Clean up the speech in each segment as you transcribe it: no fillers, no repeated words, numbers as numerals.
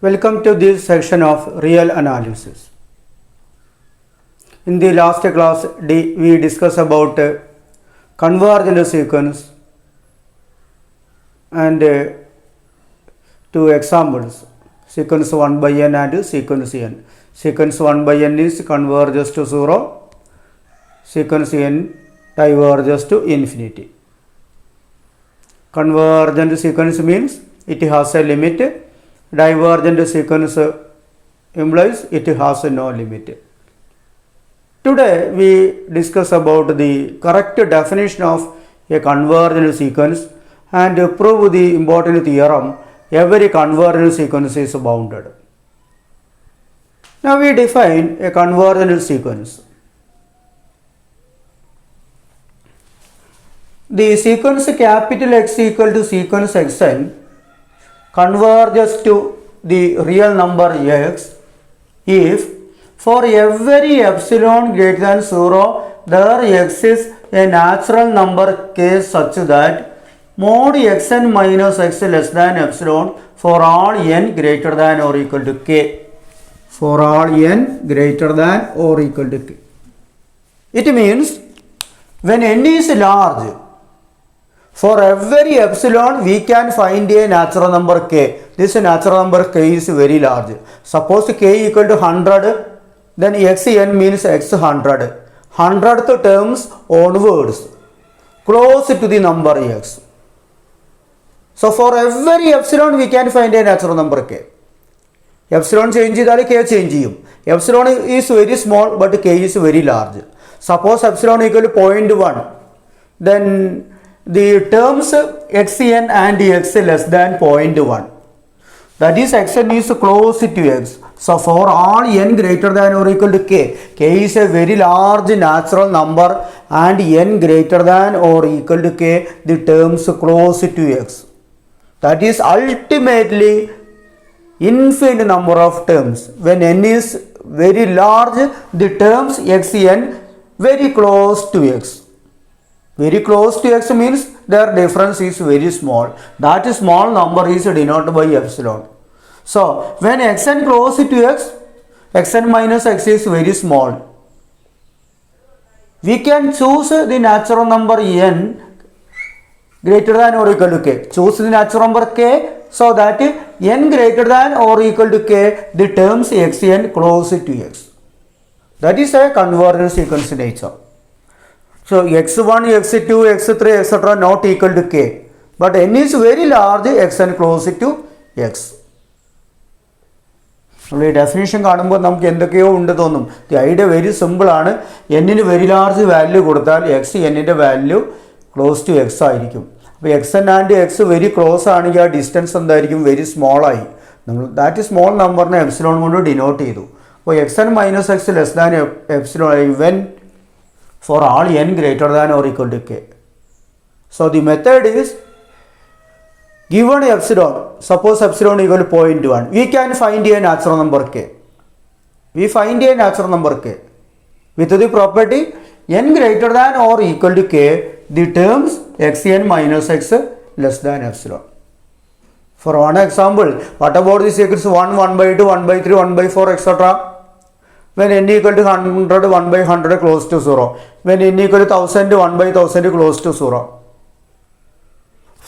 Welcome to this section of real analysis. In the last class, we discussed about convergent sequence and two examples, sequence 1 by n and sequence n. Sequence 1 by n is converges to 0, sequence n diverges to infinity. Convergent sequence means it has a limit. Divergent sequence implies it has no limit. Today we discuss about the correct definition of a convergent sequence and prove the important theorem: every convergent sequence is bounded. Now we define a convergent sequence. The sequence capital X equal to sequence xn converges to the real number x if for every epsilon greater than 0 there exists a natural number k such that mod xn minus x less than epsilon for all n greater than or equal to k. For all n greater than or equal to k. It means when n is large, for every epsilon we can find a natural number k. This natural number k is very large. Suppose k equal to 100, then xn means x 100. 100th terms onwards, close to the number x. So for every epsilon we can find a natural number k. Epsilon change ചെയ്താൽ k change ചെയ്യും. Epsilon is very small but k is very large. Suppose epsilon equal to 0.1, then the terms xn and x less than 0.1, that is xn is close to x. So for all n greater than or equal to k is a very large natural number and n greater than or equal to k, the terms close to x. That is ultimately infinite number of terms. When n is very large, the terms xn very close to x. Very close to x means their difference is very small. That small number is denoted by epsilon. So when xn close to x, xn minus x is very small. We can choose the natural number n greater than or equal to k. Choose the natural number k so that n greater than or equal to k, the terms xn close to x. That is a convergent sequence nature. So x1, x2, x3, etc. not equal to k. But n is very large, xn close to x. നമ്മൾ definition കാണുമ്പോൾ നമുക്ക് എന്തൊക്കെയോ ഉണ്ട് തോന്നും. The idea very simple ആണ്. എന്നിന് very large value കൊടുത്താൽ x എന്നിൻ്റെ വാല്യൂ ക്ലോസ് ടു എക്സ് ആയിരിക്കും. അപ്പോൾ x n and x very close ആണെങ്കിൽ ആ ഡിസ്റ്റൻസ് എന്തായിരിക്കും? വെരി സ്മോൾ ആയി. നമ്മൾ ദാറ്റ് സ്മോൾ നമ്പറിനെ എപ്സിലോൺ കൊണ്ട് ഡിനോട്ട് ചെയ്തു. അപ്പോൾ x n minus x less than epsilon even for all n greater than or equal to k. So the method is given epsilon, suppose epsilon equal to 0.1, we can find a natural number k. We find a natural number k with the property n greater than or equal to k, the terms xn minus x less than epsilon. For one example, what about the sequence 1, 1 by 2, 1 by 3, 1 by 4, etc.? When n equal to 100, 1 by 100 close to 0. When n equal to 1000, 1 by 1000 close to 0.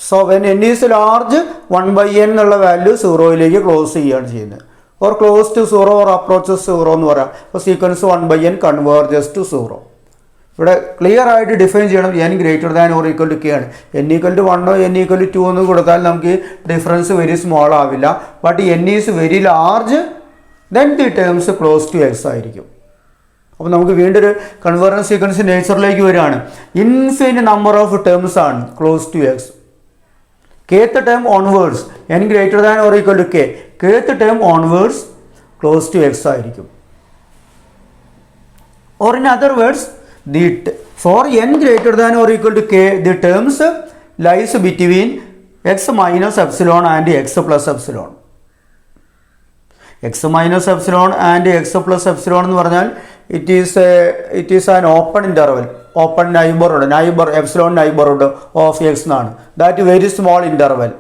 So when n is large, 1 by n ഉള്ള value 0യിലേക്ക് close ചെയ്യുകയാണ് ചെയ്യുന്നത്. or close to 0 or approaches 0 എന്ന് പറയാം. അപ്പോൾ sequence 1 by n converges to 0. ഇവിടെ clear ആയിട്ട് define ചെയ്യണം n greater than or equal to k ആണ്. n equal to 1 n equal to 2 എന്ന് കൊടുത്താൽ നമുക്ക് ഡിഫറൻസ് വെരി സ്മോൾ ആവില്ല. But n is very large, then the terms close to x ആയിരിക്കും. അപ്പോൾ നമുക്ക് വീണ്ടും ഒരു കൺവേർജൻസ് സീക്വൻസ് നേച്ചറിലേക്ക് വരികയാണ്. ഇൻഫിനിറ്റ് നമ്പർ ഓഫ് ടേംസ് ആണ് close to x. kth term onwards n greater than or equal to k, kth term onwards close to x ആയിരിക്കും. or in other words, for n greater than or equal to k, the terms lies between x minus epsilon and x plus epsilon. x minus epsilon and x plus epsilon എന്ന് പറഞ്ഞാൽ it is an open interval, open neighborhood, epsilon neighborhood of x എന്നാണ്. That very small interval.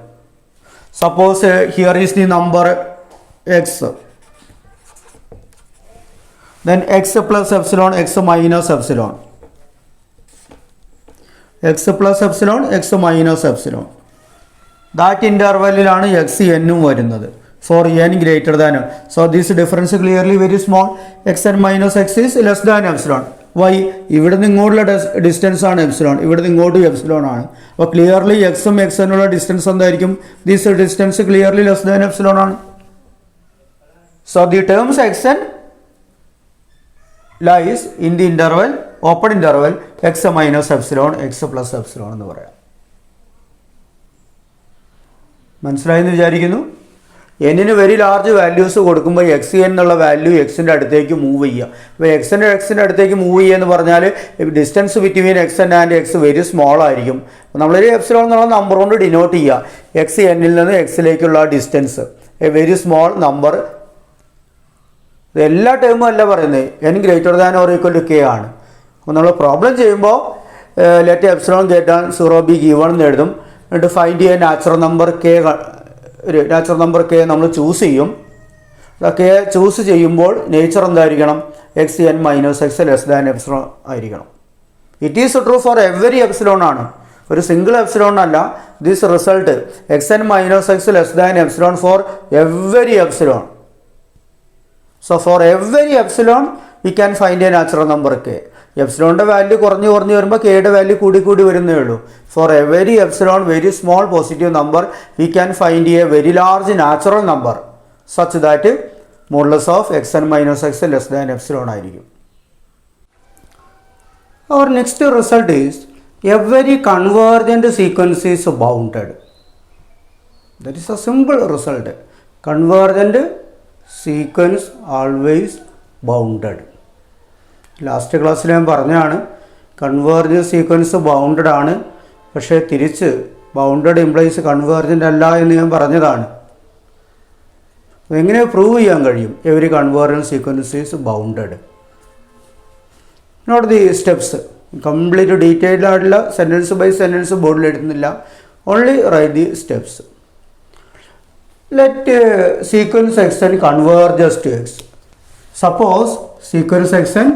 Suppose here is the number x, then x plus epsilon, x minus epsilon, x plus epsilon, x minus epsilon. That interval is x n varunathu for n greater than. So this difference clearly very small. Xn minus x is less than epsilon. Why? ഇവിടെ നിങ്ങോട്ടുള്ള distance ആണ് epsilon, ഇവിടെ ഇങ്ങോട്ട് epsilon ആണ്. അപ്പോൾ clearly എക്സും എക്സനുള്ള distance എന്തായിരിക്കും? This distance clearly less than epsilon ആണ്. So the terms x n lies in the interval, open interval x minus epsilon, x plus epsilon എന്ന് പറയാം. മനസ്സിലായെന്ന് വിചാരിക്കുന്നു. എന്നിന് വെരി ലാർജ് വാല്യൂസ് കൊടുക്കുമ്പോൾ എക്സ് എന്നുള്ള വാല്യൂ എക്സിൻ്റെ അടുത്തേക്ക് മൂവ് ചെയ്യുക. അപ്പോൾ എക്സിൻ്റെ അടുത്തേക്ക് മൂവ് ചെയ്യുക എന്ന് പറഞ്ഞാൽ distance between X and x very small ആയിരിക്കും. നമ്മളൊരു എപ്സിലോൺ എന്നുള്ള നമ്പർ കൊണ്ട് ഡിനോട്ട് ചെയ്യുക. എക്സ് എന്നിൽ നിന്ന് എക്സിലേക്കുള്ള distance a very small number. എല്ലാ ടേമും അല്ല പറയുന്നത്, n greater than or equal to k ആണ്. അപ്പോൾ നമ്മൾ പ്രോബ്ലം ചെയ്യുമ്പോൾ let epsilon greater 0 be given എന്ന് എഴുതും. എന്നിട്ട് find a natural number k, ഒരു നാച്ചുറൽ നമ്പർ കെ നമ്മൾ ചൂസ് ചെയ്യും. കെ ചൂസ് ചെയ്യുമ്പോൾ നേച്ചർ എന്തായിരിക്കണം? X n minus x less than epsilon ആയിരിക്കണം. It is true for every epsilon ആണ്, ഒരു സിംഗിൾ എപ്സിലോൺ അല്ല. This result x n minus x less than epsilon for every epsilon. So for every epsilon we can find a natural number k. എപ്സിലോണിൻ്റെ value കുറഞ്ഞു വരുമ്പോൾ കെയുടെ value കൂടി വരുന്നേ ഉള്ളൂ. For every epsilon very small positive number we can find a very large natural number such that modulus of x n minus x less than epsilon ആയിരിക്കും. Our next result is every convergent sequence is bounded. That is A simple result. Convergent sequence always bounded. Last ക്ലാസ്സിൽ ഞാൻ പറഞ്ഞതാണ് convergent sequence bounded ആണ്, പക്ഷേ തിരിച്ച് bounded implies convergent അല്ല എന്ന് ഞാൻ പറഞ്ഞതാണ്. എങ്ങനെ പ്രൂവ് ചെയ്യാൻ കഴിയും every convergent sequence is bounded? Note the steps. Complete detailed ആയിട്ടുള്ള സെൻറ്റൻസ് ബൈ സെൻറ്റൻസ് ബോർഡിൽ എഴുതുന്നില്ല, only write the steps. Let sequence x n converges to x. Suppose sequence xn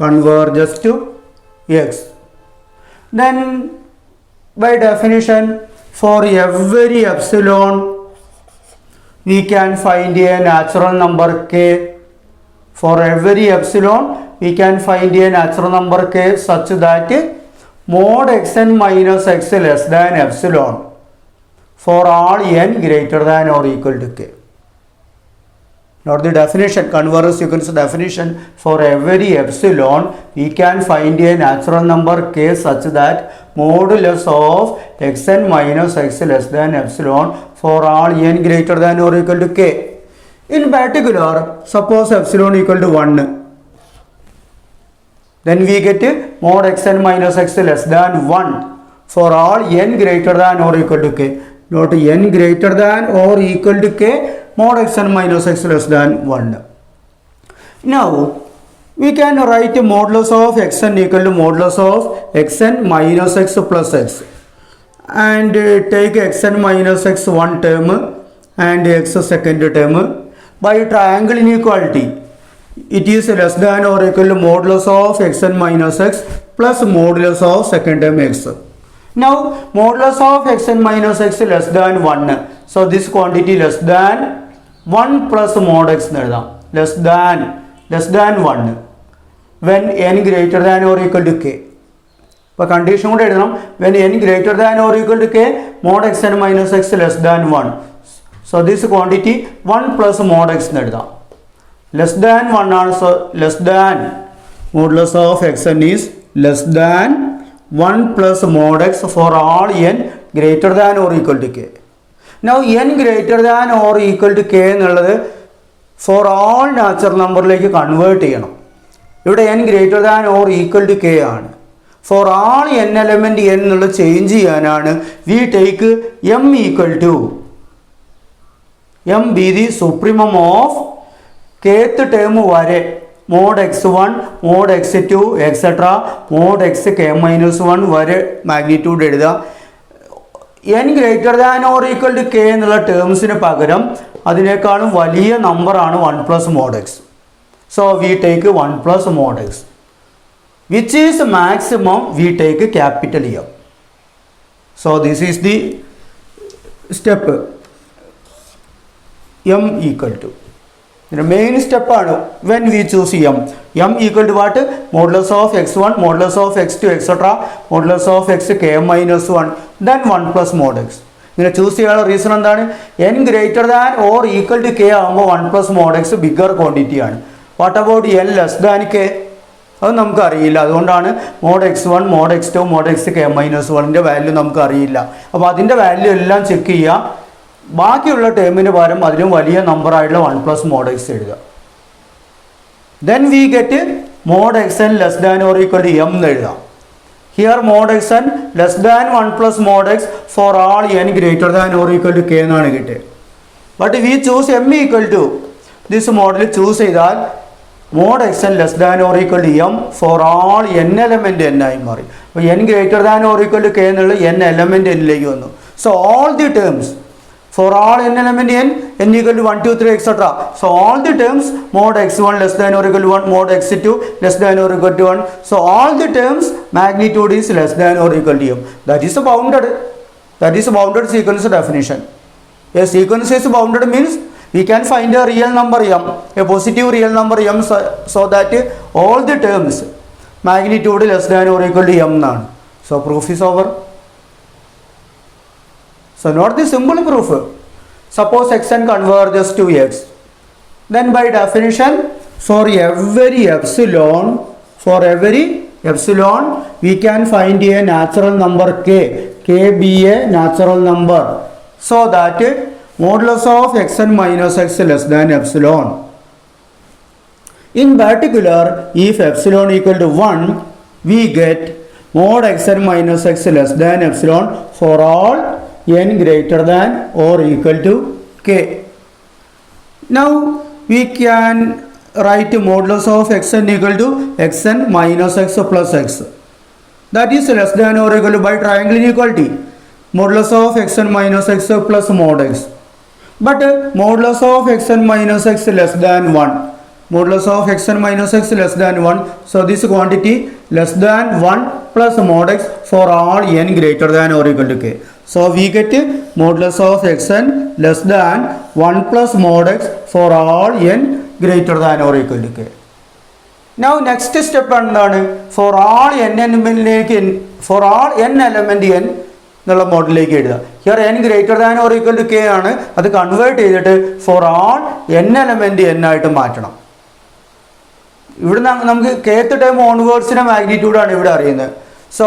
converges to x, then by definition for every epsilon we can find a natural number k. For every epsilon we can find a natural number k such that mod xn minus x less than epsilon for all n greater than or equal to k. Not the definition, convergence sequence definition. For every epsilon we can find a natural number k such that modulus of xn minus x less than epsilon for all n greater than or equal to k. In particular, suppose epsilon equal to 1, then we get mod xn minus x less than 1 for all n greater than or equal to k. Not n greater than or equal to k, mod xn minus x less than 1. Now we can write modulus of xn equal to modulus of xn minus x plus x, and take xn minus x one term and x second term. By triangle inequality it is less than or equal to modulus of xn minus x plus modulus of second term x. Now modulus of xn minus x less than 1, so this quantity less than 1 plus mod x എഴുതാം. less than 1 when n greater than or equal to k. അപ്പോൾ condition കൂടെ എഴുതണം. when n greater than or equal to k, mod xn minus x less than 1, so this quantity 1 plus mod x എഴുതാം. less than 1 ആണ്, so less than modulus of xn is less than 1 plus mod x for all n greater than or equal to k. Now n greater than or equal to k എന്നുള്ളത് for all natural നമ്പറിലേക്ക് convert ചെയ്യണം. ഇവിടെ n greater than or equal to k ആണ്. For all n element n എന്നുള്ള change ചെയ്യാനാണ് we take m equal to m be the supremum of kth term വരെ mod x1, mod x2, etc. mod xk minus 1 വരെ magnitude എഴുതുക. n greater than or equal to k എന്നുള്ള ടേംസിന് പകരം അതിനേക്കാളും വലിയ നമ്പറാണ് 1 plus mod x. So we take 1 plus mod x which is maximum we take capital M. So this is the step m equal to main സ്റ്റെപ്പാണ് when we choose m equal to what modulus of x1 modulus of x2 etcetera modulus of x k minus 1 then 1 plus mod x. ഇങ്ങനെ choose ചെയ്യാനുള്ള reason എന്താണ്? n greater than or equal to k ആകുമ്പോൾ 1 plus mod x bigger quantity ആണ്. What about n less than k? അത് നമുക്കറിയില്ല. അതുകൊണ്ടാണ് mod x1 mod x2 mod x k minus 1ൻ്റെ value നമുക്കറിയില്ല. അപ്പോൾ അതിൻ്റെ വാല്യൂ എല്ലാം ചെക്ക് ചെയ്യുക. ബാക്കിയുള്ള ടേമിന് പകരം അതിലും വലിയ നമ്പറായിട്ടുള്ള 1 പ്ലസ് മോഡ് എക്സ് എഴുതുക. Then we get mod x n less than or equal to M എന്ന് എഴുതാം. Here mod x n less than 1 plus mod x for all n greater than or equal to k എന്നാണ് കിട്ടിയത്. But we choose M equal to this model choose ചെയ്താൽ mod x n less than or equal to M for all n element n ആയി മാറി. അപ്പോൾ n greater than or equal to k എന്നുള്ള n element എന്നിലേക്ക് വന്നു. So all the terms for all n element n equal to 1 2 3 etc. So all the terms mod x1 less than or equal to 1 mod x2 less than or equal to 1. So all the terms magnitude is less than or equal to m. That is a bounded sequence definition. A sequence is bounded means we can find a real number m, a positive real number m, so that all the terms magnitude less than or equal to m. So proof is over. So not the simple proof. Suppose xn converges to x. Then by definition, for every epsilon, we can find a natural number k. K be a natural number. So that modulus of xn minus x less than epsilon. In particular, if epsilon equal to 1, we get mod xn minus x less than epsilon for all n greater than or equal to k. Now we can write modulus of xn equal to xn minus x plus x. That is less than or equal to by triangle inequality. Modulus of xn minus x plus mod x. But modulus of xn minus x less than 1. Modulus of xn minus x less than 1. So this quantity less than 1 plus mod x for all n greater than or equal to k. So we get modulus of xn less than 1 plus mod x for all n greater than or equal to k. Now next step എന്താണ്? For all n element n എന്നുള്ള മോഡലിലേക്ക് എഴുതുക. Here n greater than or equal to k ആണ്. അത് convert ചെയ്തിട്ട് for all n element n ആയിട്ട് മാറ്റണം. ഇവിടെ നമുക്ക് kth ടൈം ഓൺവേർഡ്സിൻ്റെ മാഗ്നിറ്റ്യൂഡാണ് ഇവിടെ അറിയുന്നത്. So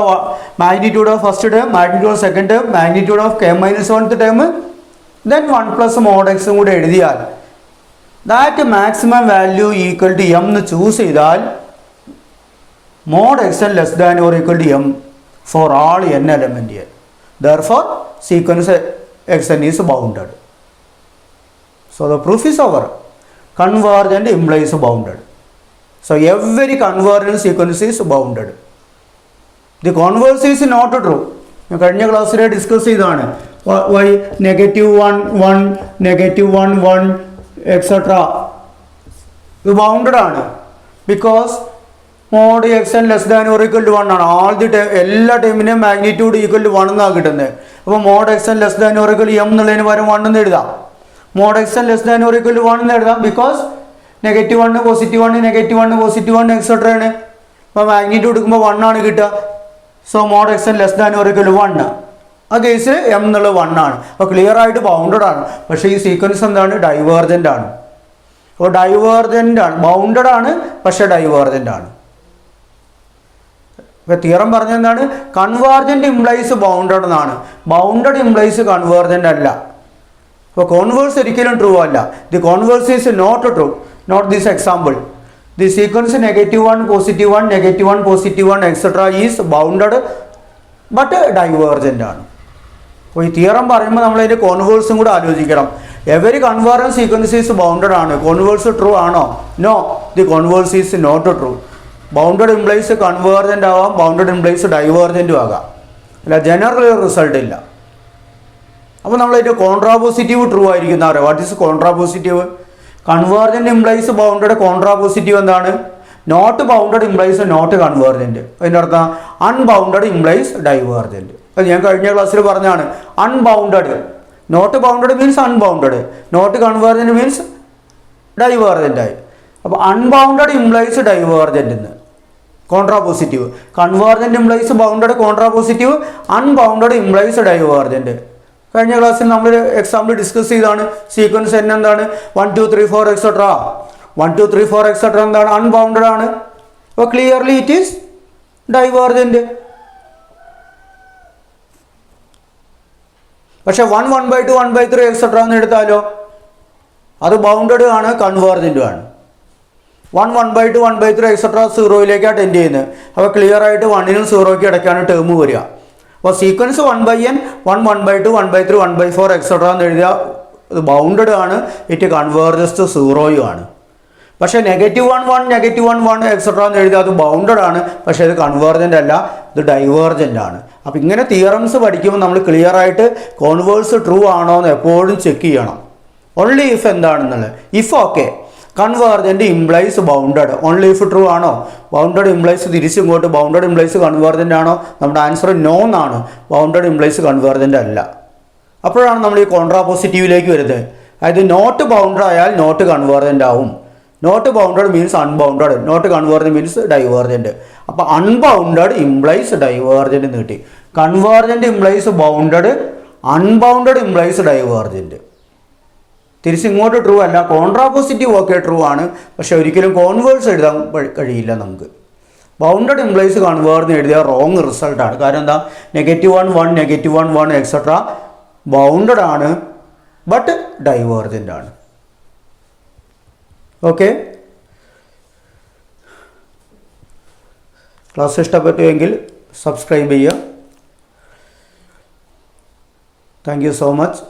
magnitude of first term, magnitude of second term, magnitude of k minus 1th term, then 1 plus mod x കൂടെ എഴുതിയാൽ that maximum value equal to m എന്ന് choose ചെയ്താൽ mod xn less than or equal to m for all n element n. Therefore sequence xn is bounded. So the proof is over. Convergent implies bounded. So every convergent sequence is bounded. The converse is not true. കഴിഞ്ഞ ക്ലാസ്സിൽ discuss ചെയ്തതാണ്. Y -1 1 -1 1 et cetera ഇത് bounded ആണ്. Because mod x n less than or equal to 1 ആണ്. All the എല്ലാ ടൈമിനെയും magnitude equal to 1 എന്നാണ് കിട്ടുന്നത്. അപ്പോൾ mod x n less than or equal to m എന്നുള്ളതിന് പകരം 1 എന്ന് എഴുതാം. Mod x n less than or equal to 1 എന്ന് എഴുതാം. ബിക്കോസ് -1 +1 -1 +1 എക്സെട്ര ആണ്. അപ്പോൾ മാഗ്നിറ്റ്യൂഡ് എടുക്കുമ്പോൾ 1 ആണ് കിട്ടുക. So mod x n less than or equal to 1. ആ കേസിൽ എം എന്നുള്ളത് 1 ആണ്. അപ്പോൾ ക്ലിയർ ആയിട്ട് ബൗണ്ടഡ് ആണ്. പക്ഷേ ഈ സീക്വൻസ് എന്താണ്? ഡൈവേർജൻ്റ് ആണ്. അപ്പോൾ ഡൈവേർജൻ്റ് ആണ്, ബൗണ്ടഡ് ആണ് പക്ഷേ ഡൈവേർജൻ്റ് ആണ്. ഇപ്പോൾ തിയറം പറഞ്ഞെന്താണ്? കൺവേർജൻ്റ് ഇംപ്ലൈസ് ബൗണ്ടഡ് എന്നാണ്. ബൗണ്ടഡ് ഇംപ്ലൈസ് കൺവേർജൻ്റ് അല്ല. അപ്പോൾ കോൺവേഴ്സ് ഒരിക്കലും ട്രൂ അല്ല. The converse is not true. Note this example. The sequence -1 +1 -1 +1 etc. is bounded but divergent ആണ്. അപ്പോൾ ഈ തിയറം പറയുമ്പോൾ നമ്മളതിൻ്റെ കോൺവേഴ്സും കൂടെ ആലോചിക്കണം. Every convergent sequence is bounded ആണ്. കോൺവേഴ്സ് ട്രൂ ആണോ? No, the converse is not true. Bounded implies convergent ആവാം, ബൗണ്ടഡ് ഇംപ്ലൈസ് ഡൈവേർജൻറ്റും ആകാം. അല്ല ജനറൽ റിസൾട്ട് ഇല്ല. അപ്പോൾ നമ്മൾ അതിൻ്റെ കോൺട്രാപോസിറ്റീവ് ട്രൂ ആയിരിക്കും എന്നാ പറയുക. What is contrapositive? Convergent implies bounded. Contrapositive എന്താണ്? Not bounded implies not convergent. അതിൻ്റെ അർത്ഥം അൺബൗണ്ടഡ് ഇംപ്ലൈസ് ഡൈവേർജൻറ്റ്. അത് ഞാൻ കഴിഞ്ഞ ക്ലാസ്സിൽ പറഞ്ഞാണ്. Unbounded, not bounded means unbounded, not convergent means divergent ആയി. അപ്പോൾ അൺബൗണ്ടഡ് ഇംപ്ലൈസ് ഡൈവേർജൻ്റ് എന്ന് contrapositive. Convergent implies bounded, contrapositive unbounded implies divergent. കഴിഞ്ഞ ക്ലാസ്സിൽ നമ്മൾ എക്സാമ്പിൾ ഡിസ്കസ് ചെയ്താണ്. സീക്വൻസ് n എന്താണ്? 1 2 3 4 എക്സെട്ര. 1 2 3 4 എക്സെട്ര എന്താണ്? അൺബൗണ്ടഡ് ആണ്. അപ്പോൾ ക്ലിയർലി ഇറ്റ് ഈസ് ഡൈവേർജൻറ്റ്. പക്ഷെ 1 1/2 1/3 എക്സെട്ര എന്ന് എടുത്താലോ അത് ബൗണ്ടഡ് ആണ്, കൺവേർജൻറ്റും ആണ്. 1 1/2 1/3 എക്സെട്ര 0യിലേക്കാണ് ടെൻഡ് ചെയ്യുന്നത്. അപ്പോൾ ക്ലിയർ ആയിട്ട് 1നും 0യ്ക്കും ഇടയ്ക്കാണ് ടേം വരിക. അപ്പോൾ സീക്വൻസ് 1/n 1 1/2 1/3 1/4 എക്സെട്ര എന്ന് എഴുതിയാൽ ഇത് ബൗണ്ടഡ് ആണ്, ഇറ്റ് കൺവേർജസ് ടു 0യും ആണ്. പക്ഷേ -1 1 -1 1 എക്സെട്ര എന്ന് എഴുതിയാൽ അത് ബൗണ്ടഡ് ആണ്, പക്ഷേ ഇത് കൺവേർജൻ്റ് അല്ല, ഇത് ഡൈവേർജൻ്റ് ആണ്. അപ്പോൾ ഇങ്ങനെ തിയറംസ് പഠിക്കുമ്പോൾ നമ്മൾ ക്ലിയർ ആയിട്ട് കോൺവേഴ്സ് ട്രൂ ആണോ എന്ന് എപ്പോഴും ചെക്ക് ചെയ്യണം. ഓൺലി ഇഫ് എന്താണെന്നുള്ളത്. If okay, convergent implies bounded. Only if true ആണോ? ബൗണ്ടഡ് ഇംപ്ലൈസ് തിരിച്ചിങ്ങോട്ട് ബൗണ്ടഡ് ഇംപ്ലൈസ് കൺവേർജൻ്റ് ആണോ? നമ്മുടെ ആൻസർ നോ എന്നാണ്. ബൗണ്ടഡ് ഇംപ്ലൈസ് കൺവേർജൻ്റ് അല്ല. അപ്പോഴാണ് നമ്മൾ ഈ കോൺട്രാപോസിറ്റീവിലേക്ക് വരുന്നത്. അതായത് നോട്ട് ബൗണ്ടഡ് ആയാൽ നോട്ട് കൺവേർജൻ്റ് ആവും. Not bounded means unbounded, not convergent means divergent. അപ്പോൾ അൺബൗണ്ടഡ് ഇംപ്ലൈസ് ഡൈവേർജൻറ്റ് എന്ന് കിട്ടി. Convergent implies bounded, unbounded implies divergent. തിരിച്ചിങ്ങോട്ട് ട്രൂ അല്ല. കോൺട്രാപോസിറ്റീവ് ഒക്കെ ട്രൂ ആണ്, പക്ഷെ ഒരിക്കലും കോൺവേഴ്സ് എഴുതാൻ കഴിയില്ല നമുക്ക്. ബൗണ്ടഡ് ഇംപ്ലൈസ് കൺവേർജ് എഴുതിയാൽ റോങ് റിസൾട്ടാണ്. കാരണം എന്താ? -1 1 -1 1 എക്സെട്ര ബൗണ്ടഡ് ആണ്, ബട്ട് ഡൈവേർജൻ്റ് ആണ്. ഓക്കെ, ക്ലാസ് ഇഷ്ടപ്പെട്ടുവെങ്കിൽ സബ്സ്ക്രൈബ് ചെയ്യുക. Thank you so much.